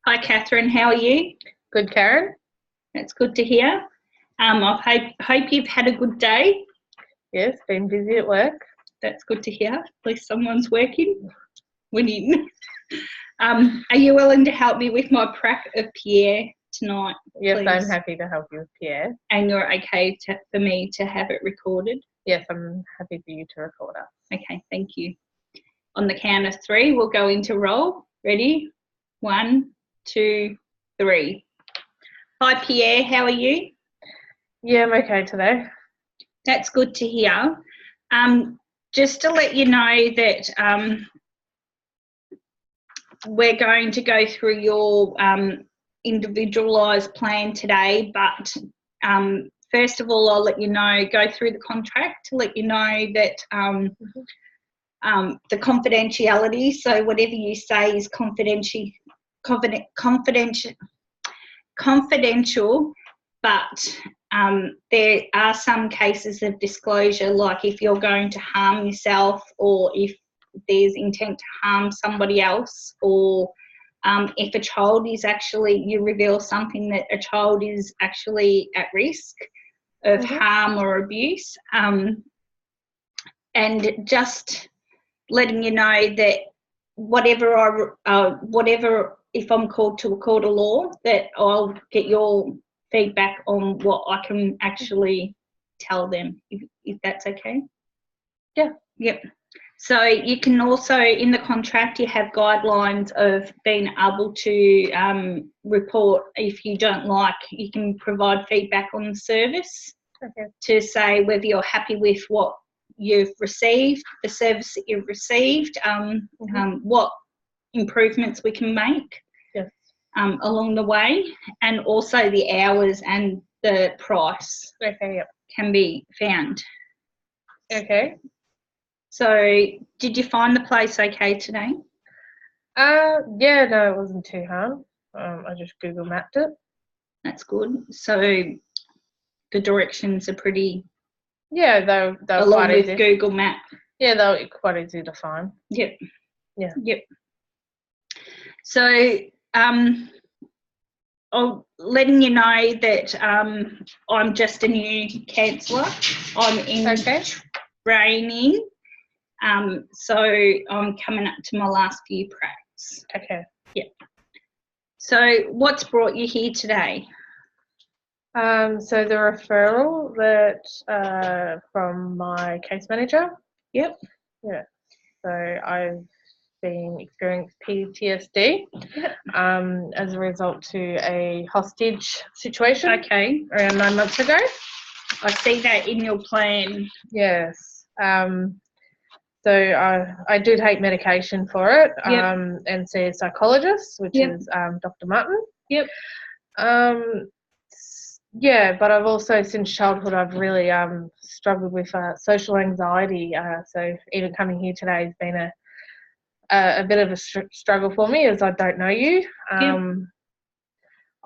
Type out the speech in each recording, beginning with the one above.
Hi, Catherine. How are you? Good, Karen? That's good to hear. I hope you've had a good day. Yes, been busy at work. That's good to hear. At least someone's working. Winning. Are you willing to help me with my prac of Pierre tonight? Yes, please? I'm happy to help you with Pierre. And you're okay for me to have it recorded? Yes, I'm happy for you to record us. Okay, thank you. On the count of three, we'll go into roll. Ready? 1, 2, 3. Hi, Pierre. How are you? Yeah, I'm okay today. That's good to hear. Just to let you know that we're going to go through your individualised plan today, but first of all, I'll let you know, go through the contract to let you know that the confidentiality, so whatever you say is confidential, but there are some cases of disclosure, like if you're going to harm yourself, or if there's intent to harm somebody else, or if a child is actually, you reveal something that a child is actually at risk of harm or abuse. And just letting you know that whatever if I'm called to a court of law, that I'll get your feedback on what I can actually tell them, if that's okay. Yeah. Yep. So you can also, in the contract, you have guidelines of being able to report if you don't like. You can provide feedback on the service to say whether you're happy with what you've received, the service that you've received, what improvements we can make along the way, and also the hours and the price can be found. Okay. So did you find the place okay today? Yeah, no, it wasn't too hard. I just Google mapped it. That's good. So the directions are pretty... Yeah, they were along quite with easy. Google Map. Yeah, they were quite easy to find. Yep. Yeah. Yep. So I'm letting you know that I'm just a new counsellor. I'm in training. So I'm coming up to my last few pracs. Okay. Yep. So what's brought you here today? So the referral that from my case manager. Yep. Yeah. So I've been experienced PTSD as a result to a hostage situation. Okay. Around 9 months ago. I see that in your plan. Yes. So I do take medication for it and see a psychologist, which is Dr. Martin. Yep. Yeah, but I've also, since childhood, I've really struggled with social anxiety. So even coming here today has been a bit of a struggle for me, as I don't know you.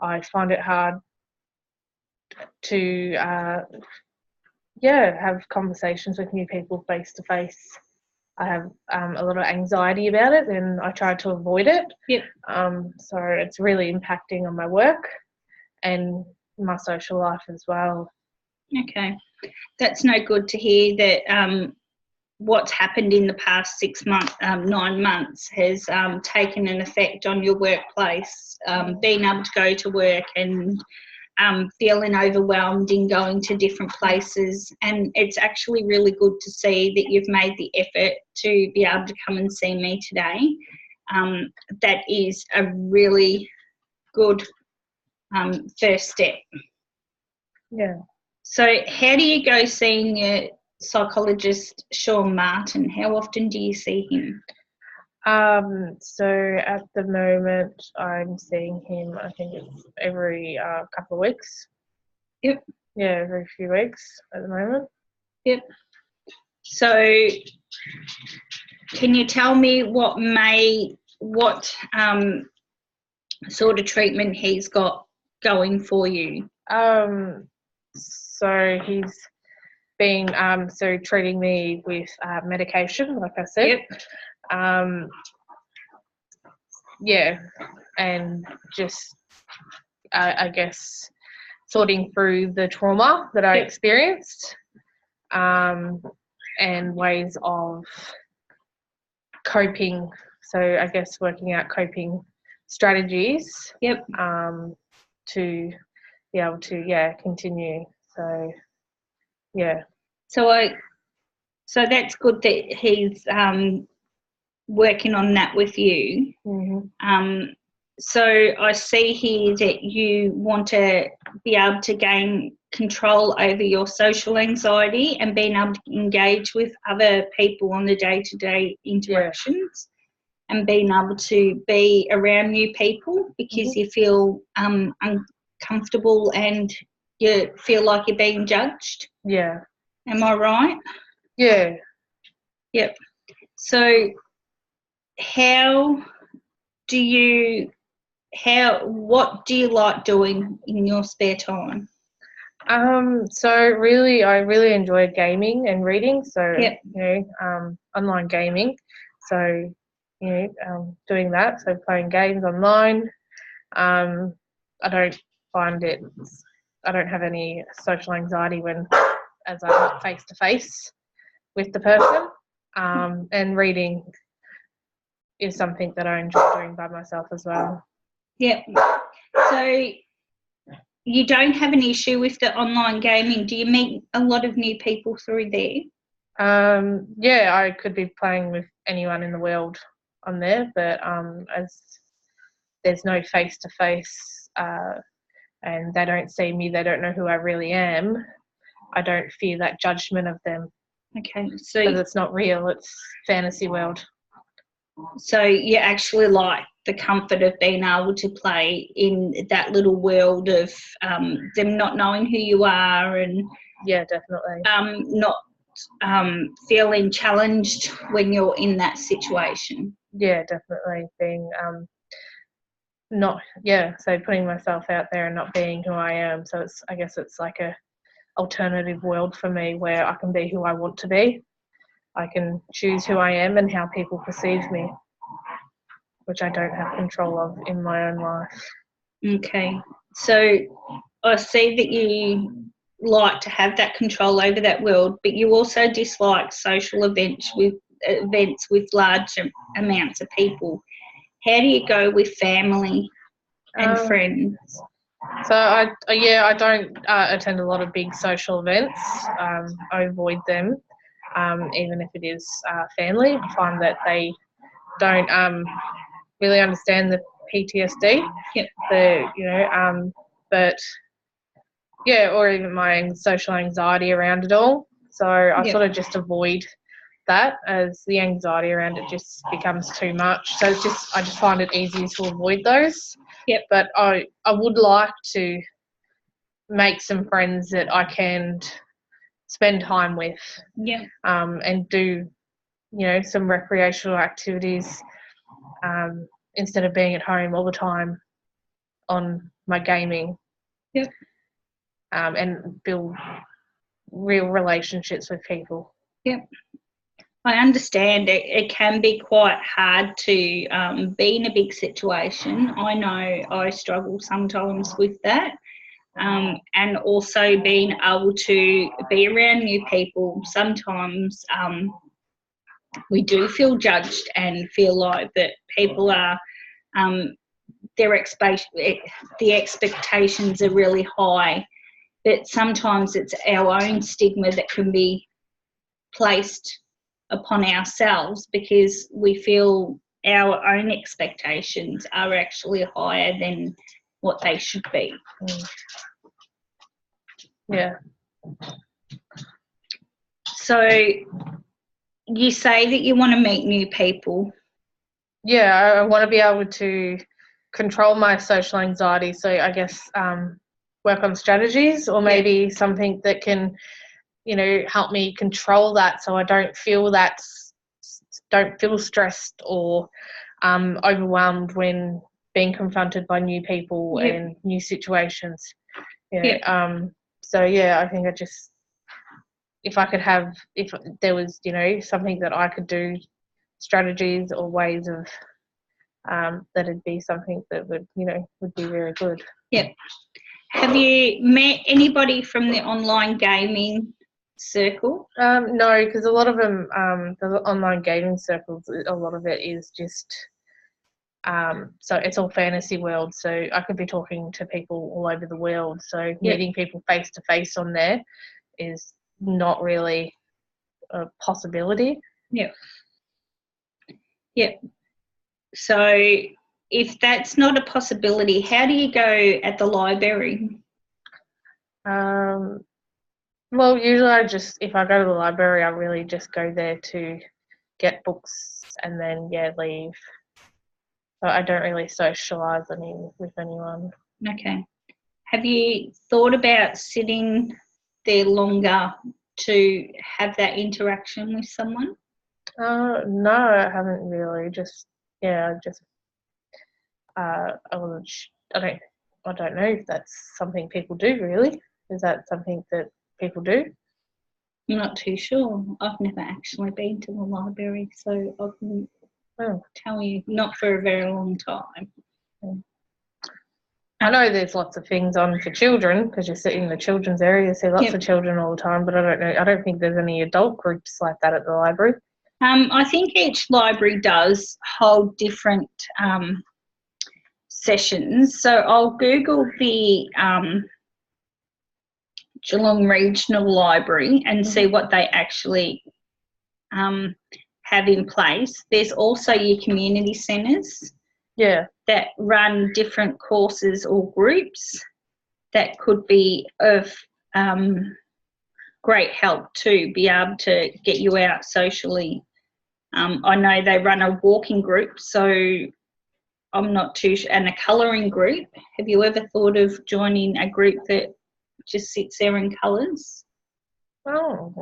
I find it hard to have conversations with new people face to face. I have a lot of anxiety about it, and I try to avoid it. Yep. So it's really impacting on my work and my social life as well. Okay. That's no good to hear that what's happened in the past 9 months has taken an effect on your workplace, being able to go to work and feeling overwhelmed in going to different places. And it's actually really good to see that you've made the effort to be able to come and see me today. That is a really good first step. Yeah. So how do you go seeing your psychologist, Sean Martin? How often do you see him? So at the moment I'm seeing him, I think it's every couple of weeks. Yep. Yeah, every few weeks at the moment. Yep. So can you tell me what sort of treatment he's got going for you? So he's been treating me with medication, like I said. Yep. and just, I guess, sorting through the trauma that I experienced, and ways of coping. So I guess working out coping strategies to be able to continue. So so that's good that he's working on that with you. So I see here that you want to be able to gain control over your social anxiety and being able to engage with other people on the day-to-day interactions and being able to be around new people because you feel uncomfortable and you feel like you're being judged. Yeah. Am I right? Yeah. Yep. So what do you like doing in your spare time? So really, I really enjoy gaming and reading. So online gaming. So doing that. So playing games online. I don't have any social anxiety as I'm not face to face with the person. And reading is something that I enjoy doing by myself as well. Yep. So you don't have an issue with the online gaming. Do you meet a lot of new people through there? I could be playing with anyone in the world on there, but as there's no face to face, and they don't see me, they don't know who I really am, I don't fear that judgment of them. Okay, so because it's not real, it's fantasy world. So you actually like the comfort of being able to play in that little world of them not knowing who you are and definitely not feeling challenged when you're in that situation. Definitely being so putting myself out there and not being who I am. So I guess it's like a alternative world for me where I can be who I want to be. I can choose who I am and how people perceive me, which I don't have control of in my own life. Okay, so I see that you like to have that control over that world, but you also dislike social events with large amounts of people. How do you go with family and friends? So I don't attend a lot of big social events. I avoid them, even if it is family. I find that they don't really understand the PTSD. Or even my social anxiety around it all. So I sort of just avoid that, as the anxiety around it just becomes too much. So I just find it easier to avoid those. But I would like to make some friends that I can spend time with. And do some recreational activities instead of being at home all the time on my gaming. And build real relationships with people. I understand it can be quite hard to be in a big situation. I know I struggle sometimes with that. And also being able to be around new people. Sometimes we do feel judged and feel like that people are the expectations are really high, but sometimes it's our own stigma that can be placed upon ourselves because we feel our own expectations are actually higher than what they should be. So you say that you want to meet new people. I want to be able to control my social anxiety. So I guess work on strategies, or maybe something that can, help me control that, so I don't feel stressed or overwhelmed when being confronted by new people and new situations. I think if there was, something that I could do, strategies or ways of that'd be something that would be very good. Yep. Have you met anybody from the online gaming circle? No, because a lot of them, the online gaming circles, a lot of it is just, so it's all fantasy world. So I could be talking to people all over the world. So meeting people face to face on there is not really a possibility. Yep. Yep. So if that's not a possibility, how do you go at the library? Well, usually if I go to the library, I really just go there to get books and then, leave. So I don't really socialise with anyone. Okay. Have you thought about sitting there longer to have that interaction with someone? No, I haven't really. I don't know if that's something people do, really. Is that something that people do? I'm not too sure. I've never actually been to the library, so I couldn't tell you. Not for a very long time. I know there's lots of things on for children because you sit in the children's area, you see lots of children all the time, but I don't know. I don't think there's any adult groups like that at the library. I think each library does hold different sessions. So I'll Google the Geelong Regional Library and see what they actually have in place. There's also your community centres that run different courses or groups that could be of great help to be able to get you out socially. I know they run a walking group, so I'm not too sure, and a colouring group. Have you ever thought of joining a group that just sits there in colours? Oh,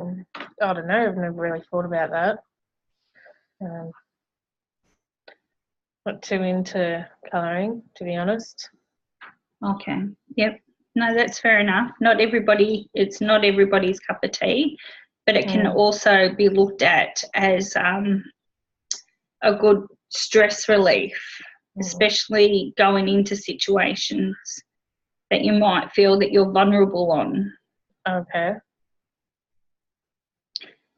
I don't know. I've never really thought about that. Not too into colouring, to be honest. Okay. Yep. No, that's fair enough. It's not everybody's cup of tea, but it can also be looked at as a good stress relief, especially going into situations that you might feel that you're vulnerable on. Okay.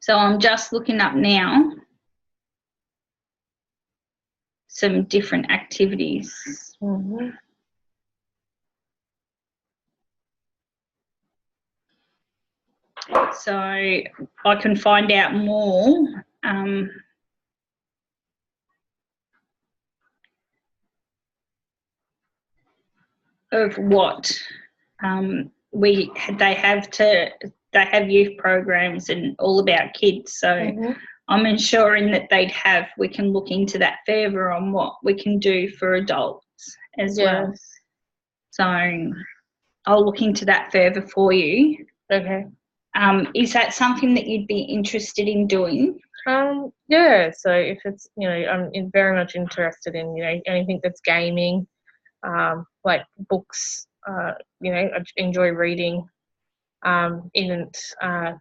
So I'm just looking up now some different activities. So I can find out more of what they have youth programs and all about kids. So I'm ensuring that we can look into that further on what we can do for adults as well. So I'll look into that further for you. Okay. Is that something that you'd be interested in doing? Yeah, so if it's, I'm very much interested in, anything that's gaming, like books, I enjoy reading, even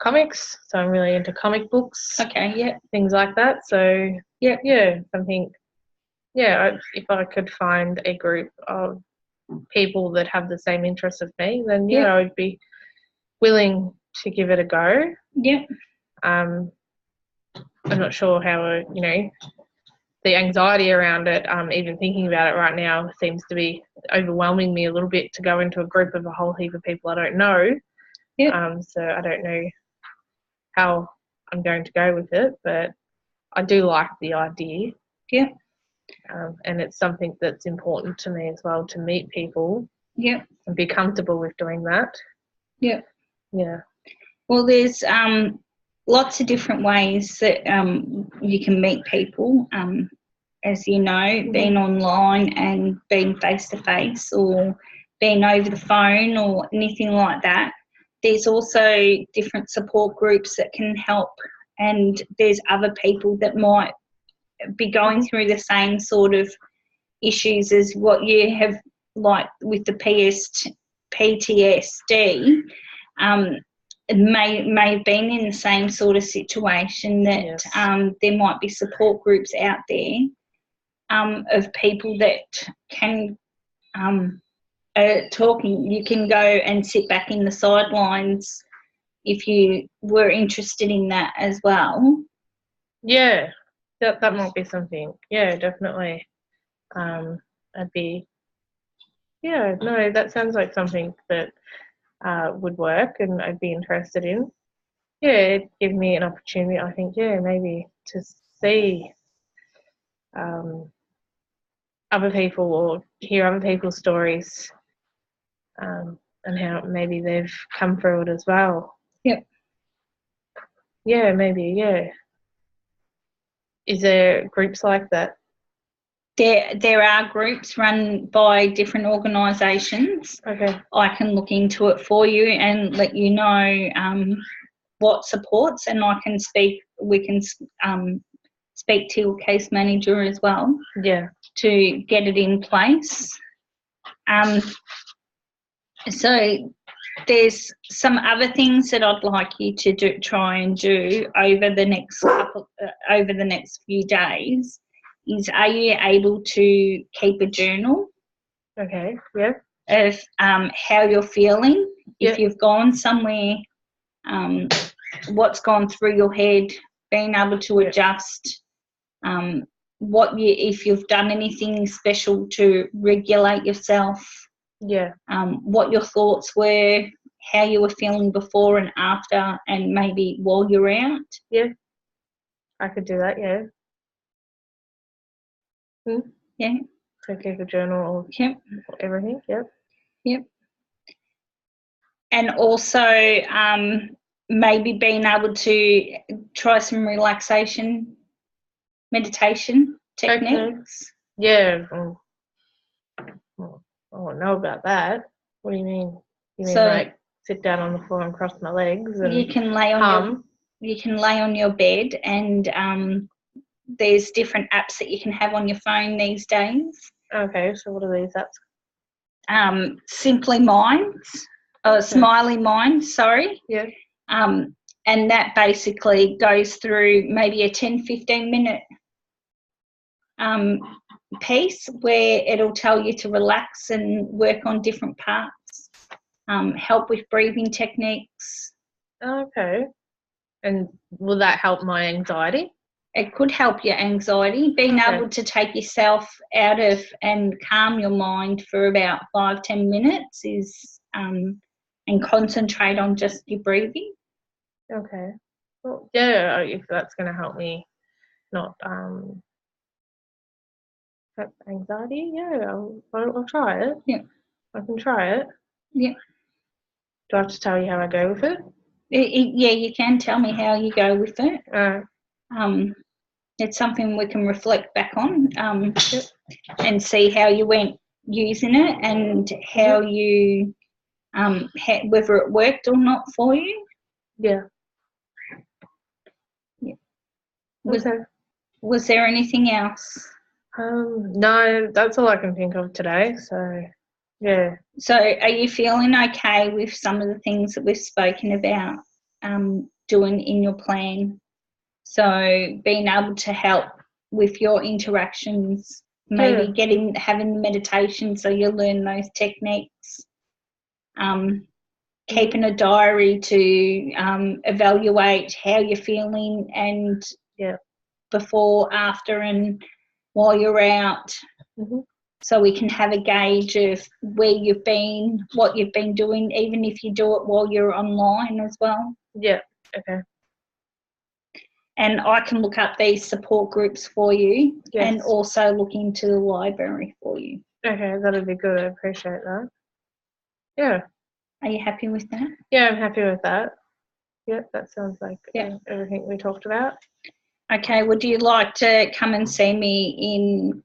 comics, so I'm really into comic books. Okay, yeah. Things like that, so something, if I could find a group of people that have the same interests as me, then I would be willing to give it a go. I'm not sure how the anxiety around it, even thinking about it right now, seems to be overwhelming me a little bit to go into a group of a whole heap of people I don't know. So I don't know how I'm going to go with it, but I do like the idea. And it's something that's important to me as well, to meet people and be comfortable with doing that. Well, there's lots of different ways that you can meet people, as you know, being online and being face-to-face or being over the phone or anything like that. There's also different support groups that can help, and there's other people that might be going through the same sort of issues as what you have, like with the PTSD. May have been in the same sort of situation, that there might be support groups out there of people that can talking. You can go and sit back in the sidelines if you were interested in that as well. Yeah, that might be something. Yeah, definitely. I'd be. Yeah, no, that sounds like something that would work, and I'd be interested in. Yeah, it'd give me an opportunity. I think. Yeah, maybe to see other people or hear other people's stories, and how maybe they've come through it as well. Yep. Yeah, maybe. Yeah. Is there groups like that? There are groups run by different organisations. Okay. I can look into it for you and let you know what supports, and we can speak to your case manager as well. Yeah. To get it in place. So there's some other things that I'd like you to try and do over the next few days. Are you able to keep a journal? Okay. Yeah. Of how you're feeling, if Yeah. you've gone somewhere, what's gone through your head, being able to adjust, if you've done anything special to regulate yourself, Yeah. what your thoughts were, how you were feeling before and after, and maybe while you're out. Yeah. I could do that. Yeah. Yeah. So keep a journal of Yep. everything. Yep. Yep. And also maybe being able to try some relaxation meditation techniques. Okay. Yeah. I don't know about that. What do you mean? You mean like sit down on the floor and cross my legs and you can lay on your bed, and there's different apps that you can have on your phone these days. Okay, so what are these apps? Simply Minds, Smiley Mind, sorry. Yeah. And that basically goes through maybe a 10-15 minute piece where it'll tell you to relax and work on different parts, help with breathing techniques. Okay. And will that help my anxiety? It could help your anxiety. Being able to take yourself out of and calm your mind for about 5-10 minutes is, and concentrate on just your breathing. Okay. Well, yeah, if that's going to help me not have anxiety, yeah, I'll try it. Yeah. I can try it. Yeah. Do I have to tell you how I go with it? Yeah, you can tell me how you go with it. It's something we can reflect back on, and see how you went using it and how you, whether it worked or not for you. Yeah. Yeah. Was there anything else? No, that's all I can think of today. So, yeah. So, are you feeling okay with some of the things that we've spoken about doing in your plan? So, being able to help with your interactions, maybe having the meditation so you'll learn those techniques. Keeping a diary to evaluate how you're feeling and before, after, and while you're out, so we can have a gauge of where you've been, what you've been doing, even if you do it while you're online as well. Yeah. Okay. And I can look up these support groups for you, and also look into the library for you. Okay, that'd be good. I appreciate that. Yeah. Are you happy with that? Yeah, I'm happy with that. Yep, that sounds like everything we talked about. Okay, would you like to come and see me in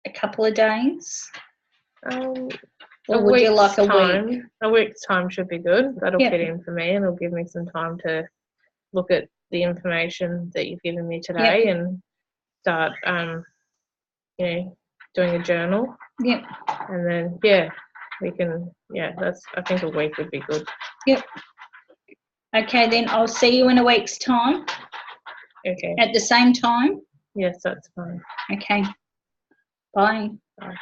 a couple of days? Or would you like a week? A week's time should be good. That'll fit in for me, and it'll give me some time to look at the information that you've given me today and start, doing a journal. Yep. And then, we can, I think a week would be good. Yep. Okay, then I'll see you in a week's time. Okay. At the same time. Yes, that's fine. Okay. Bye. Bye.